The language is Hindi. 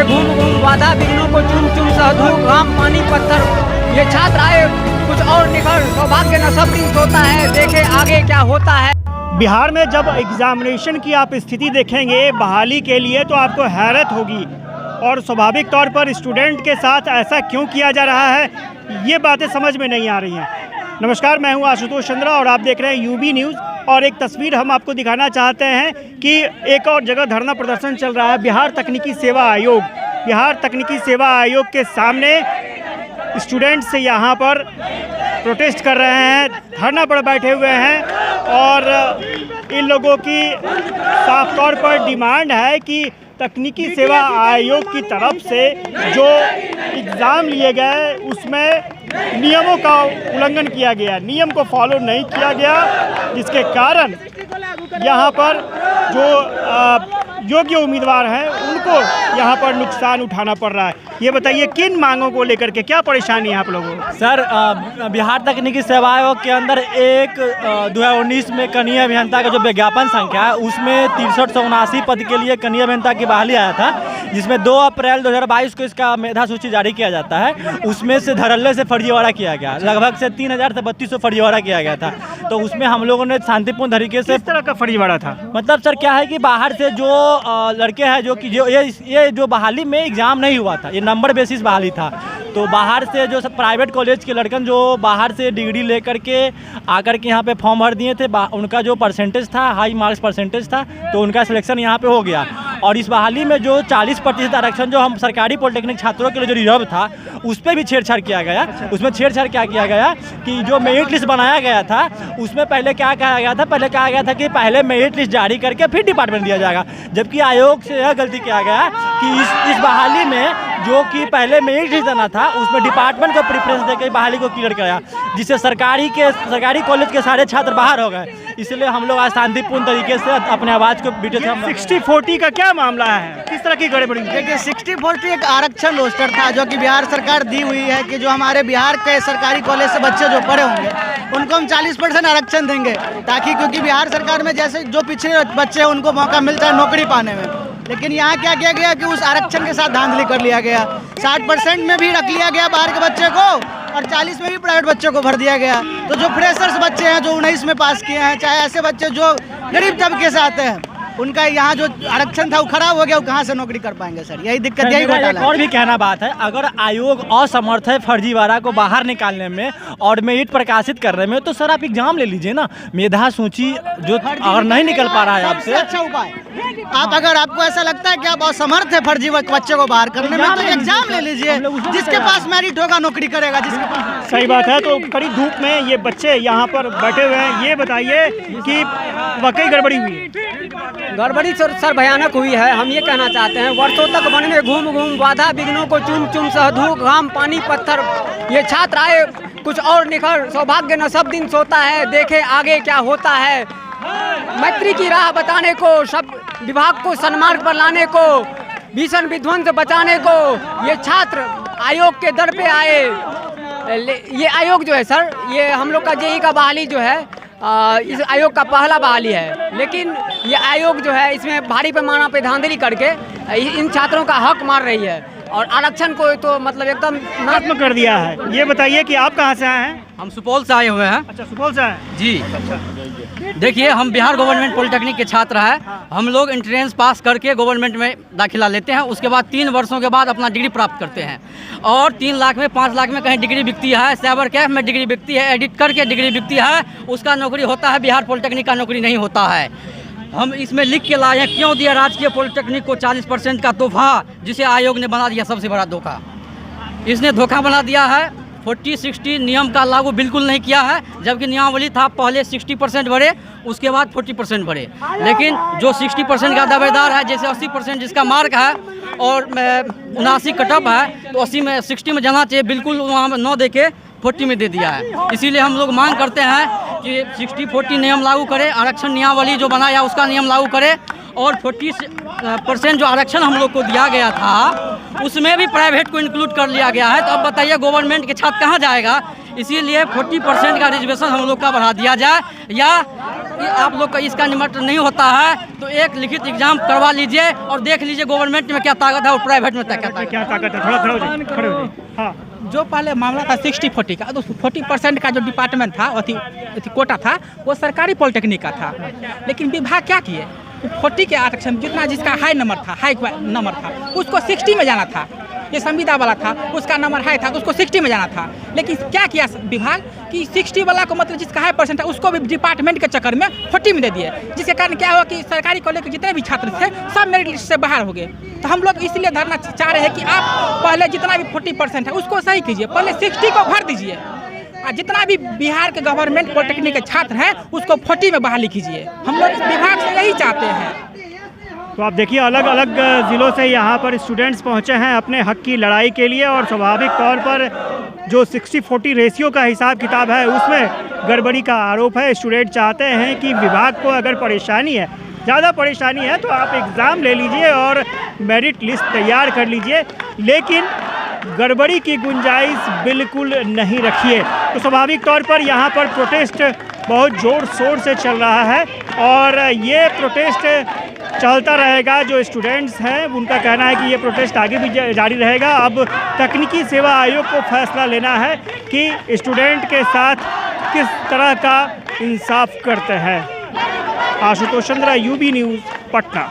घूम घूम बाधा विघ्नों को चुन चुन सहधू घाम पानी पत्थर। ये छात्र आए कुछ और निखर, सौभाग्य न सब दिन सोता है, देखे आगे क्या होता है। बिहार में जब एग्जामिनेशन की आप स्थिति देखेंगे बहाली के लिए तो आपको हैरत होगी, और स्वाभाविक तौर पर स्टूडेंट के साथ ऐसा क्यों किया जा रहा है ये बातें समझ में नहीं आ रही हैं। नमस्कार, मैं हूं आशुतोष चंद्रा और आप देख रहे हैं यूबी न्यूज़। और एक तस्वीर हम आपको दिखाना चाहते हैं कि एक और जगह धरना प्रदर्शन चल रहा है। बिहार तकनीकी सेवा आयोग, बिहार तकनीकी सेवा आयोग के सामने स्टूडेंट्स यहाँ पर प्रोटेस्ट कर रहे हैं, धरना पर बैठे हुए हैं। और इन लोगों की साफ तौर पर डिमांड है कि तकनीकी सेवा आयोग की तरफ से जो एग्ज़ाम लिए गए उसमें नियमों का उल्लंघन किया गया, नियम को फॉलो नहीं किया गया, जिसके कारण यहाँ पर जो योग्य उम्मीदवार हैं उनको यहाँ पर नुकसान उठाना पड़ रहा है। ये बताइए किन मांगों को लेकर के क्या परेशानी है आप लोगों को? सर, बिहार तकनीकी सेवा आयोग के अंदर एक 2019 में कनीय अभियंता का जो विज्ञापन संख्या है उसमें 6379 पद के लिए कनीय अभियंता की बहाली आया था, जिसमें 2 अप्रैल 2022 को इसका मेधा सूची जारी किया जाता है। उसमें से धड़ल्ले से फर्जीवाड़ा किया गया, लगभग से 3000 से 3200 फर्जीवाड़ा किया गया था। तो उसमें हम लोगों ने शांतिपूर्ण तरीके से। किस तरह का फर्जीवाड़ा था? मतलब सर क्या है कि बाहर से जो लड़के हैं जो कि ये जो बहाली में एग्ज़ाम नहीं हुआ था, ये नंबर बेसिस बहाली था। तो बाहर से जो प्राइवेट कॉलेज के लड़कन जो बाहर से डिग्री लेकर के आकर के यहाँ पे फॉर्म भर दिए थे, उनका जो परसेंटेज था, हाई मार्क्स परसेंटेज था, तो उनका सिलेक्शन यहाँ पे हो गया। और इस बहाली में जो 40% आरक्षण जो हम सरकारी पॉलिटेक्निक छात्रों के लिए जो रिजर्व था उस पर भी छेड़छाड़ किया गया। उसमें छेड़छाड़ क्या किया गया कि जो मेरिट लिस्ट बनाया गया था उसमें पहले क्या कहा गया था, पहले कहा गया था कि पहले मेरिट लिस्ट जारी करके फिर डिपार्टमेंट दिया जाएगा। जबकि आयोग से यह गलती किया गया कि इस बहाली में जो कि पहले मेरिट लिस्ट देना था उसमें डिपार्टमेंट को प्रेफरेंस देकर बहाली को क्लियर कराया, जिससे सरकारी कॉलेज के सारे छात्र बाहर हो गए। इसलिए हम लोग आज शांतिपूर्ण तरीके से अपने आवाज़ को बीटे थे। 60-40 का क्या मामला है, किस तरह की गड़बड़ी? देखिए 60-40 एक आरक्षण रोस्टर था जो कि बिहार सरकार दी हुई है कि जो हमारे बिहार के सरकारी कॉलेज से बच्चे जो पढ़े होंगे उनको हम 40% आरक्षण देंगे, ताकि क्योंकि बिहार सरकार में जैसे जो पिछड़े बच्चे हैं उनको मौका मिलता है नौकरी पाने में। लेकिन यहाँ क्या किया गया कि उस आरक्षण के साथ धांधली कर लिया गया। 60% में भी रख लिया गया बाहर के बच्चे को और 40 में भी प्राइवेट बच्चों को भर दिया गया। तो जो फ्रेशर्स बच्चे हैं जो 19 में पास किए हैं, चाहे ऐसे बच्चे जो गरीब तबके से आते हैं, उनका यहाँ जो आरक्षण था वो खराब हो गया, वो कहाँ से नौकरी कर पाएंगे सर? यही दिक्कत, यही घोटाला है। और भी कहना बात है, अगर आयोग असमर्थ है फर्जीवाड़ा को बाहर निकालने में और मेरिट प्रकाशित करने में, तो सर आप एग्जाम ले लीजिए ना। मेधा सूची जो अगर नहीं निकल पा रहा है आपसे, अच्छा उपाय आप अगर आपको ऐसा लगता है कि आप असमर्थ है फर्जी बच्चे को बाहर करने में, तो एग्जाम ले लीजिए। जिसके पास मेरिट होगा नौकरी करेगा, जिसके पास। सही बात है। तो कड़ी धूप में ये बच्चे यहाँ पर बैठे हुए हैं, ये बताइए कि वाकई गड़बड़ी हुई है? गड़बड़ी सर भयानक हुई है। हम ये कहना चाहते हैं, वर्षों तक वन में घूम घूम बाधा विघ्नों को चुन चुन सहधू घाम पानी पत्थर। ये छात्र आए कुछ और निखर, सौभाग्य न सब दिन सोता है, देखे आगे क्या होता है। मैत्री की राह बताने को, सब विभाग को सन्मार्ग पर लाने को, भीषण विध्वंस बचाने को ये छात्र आयोग के दर पे आए। ये आयोग जो है सर, ये हम लोग का जेई का बहाली जो है इस आयोग का पहला बहाली है। लेकिन ये आयोग जो है इसमें भारी पैमाना पे धांधली करके इन छात्रों का हक मार रही है और आरक्षण को तो मतलब एकदम खत्म कर दिया है। ये बताइए कि आप कहाँ से आए हैं? हम सुपौल से आए हुए हैं। अच्छा, सुपौल से आए जी। देखिए, हम बिहार गवर्नमेंट पॉलिटेक्निक के छात्र हैं। हम लोग एंट्रेंस पास करके गवर्नमेंट में दाखिला लेते हैं, उसके बाद 3 वर्षों के बाद अपना डिग्री प्राप्त करते हैं। और 3 लाख में 5 लाख में कहीं डिग्री बिकती है, साइबर कैफ में डिग्री बिकती है, एडिट करके डिग्री बिकती है, उसका नौकरी होता है। बिहार पॉलिटेक्निक का नौकरी नहीं होता है। हम इसमें लिख के लाए हैं, क्यों दिया राजकीय पॉलिटेक्निक को 40% का तोहफा, जिसे आयोग ने बना दिया सबसे बड़ा धोखा। इसने धोखा बना दिया है। 40-60 नियम का लागू बिल्कुल नहीं किया है, जबकि नियमावली था पहले 60% भरे, उसके बाद 40% भरे। लेकिन जो 60% का दावेदार है, जैसे 80% जिसका मार्क है और 79 कटअप है, तो 80 में 60 में जाना चाहिए, बिल्कुल वहाँ 9 दे के 40 में दे दिया है। इसीलिए हम लोग मांग करते हैं कि 60-40 नियम लागू करे, आरक्षण नियमावली जो बनाया उसका नियम लागू करे, और 40% जो आरक्षण हम लोग को दिया गया था उसमें भी प्राइवेट को इंक्लूड कर लिया गया है। तो अब बताइए गवर्नमेंट के छात्र कहाँ जाएगा? इसीलिए 40% का रिजर्वेशन हम लोग का बढ़ा दिया जाए, या आप लोग का इसका निमंत्रण नहीं होता है तो एक लिखित एग्जाम करवा लीजिए और देख लीजिए गवर्नमेंट में क्या ताकत है और प्राइवेट में क्या ताकत है। क्या ताकत है? थोड़ा खड़े हो जाइए, खड़े हो जाइए। हाँ, जो पहले मामला था 60-40 का, तो 40% का जो डिपार्टमेंट था अथी कोटा था वो सरकारी पॉलिटेक्निक का था, लेकिन विभाग क्या किए 40 के आरक्षण जितना जिसका हाई नंबर था उसको 60 में जाना था। ये संविदा वाला था उसका नंबर हाई था तो उसको 60 में जाना था, लेकिन क्या किया विभाग कि 60 वाला को मतलब जिसका हाई परसेंट है उसको भी डिपार्टमेंट के चक्कर में 40 में दे दिए, जिसके कारण क्या हुआ कि सरकारी कॉलेज के जितने भी छात्र थे सब मेरिट लिस्ट से बाहर हो गए। तो हम लोग इसलिए धरना चाह रहे हैं कि आप पहले जितना भी 40% है उसको सही कीजिए, पहले 60 को भर दीजिए और जितना भी बिहार के गवर्नमेंट पॉलिटेक्निक के छात्र हैं उसको 40 में बहाली कीजिए। हम लोग इस विभाग से यही चाहते हैं। तो आप देखिए अलग अलग ज़िलों से यहाँ पर स्टूडेंट्स पहुँचे हैं अपने हक की लड़ाई के लिए, और स्वाभाविक तौर पर जो 60-40 रेशियो का हिसाब किताब है उसमें गड़बड़ी का आरोप है। स्टूडेंट चाहते हैं कि विभाग को अगर परेशानी है, ज़्यादा परेशानी है, तो आप एग्ज़ाम ले लीजिए और मेरिट लिस्ट तैयार कर लीजिए, लेकिन गड़बड़ी की गुंजाइश बिल्कुल नहीं रखिए। तो स्वाभाविक तौर पर यहाँ पर प्रोटेस्ट बहुत ज़ोर शोर से चल रहा है और ये प्रोटेस्ट चलता रहेगा। जो स्टूडेंट्स हैं उनका कहना है कि ये प्रोटेस्ट आगे भी जारी रहेगा। अब तकनीकी सेवा आयोग को फैसला लेना है कि स्टूडेंट के साथ किस तरह का इंसाफ करते हैं। Ashutosh Chandra, UB news, Patna.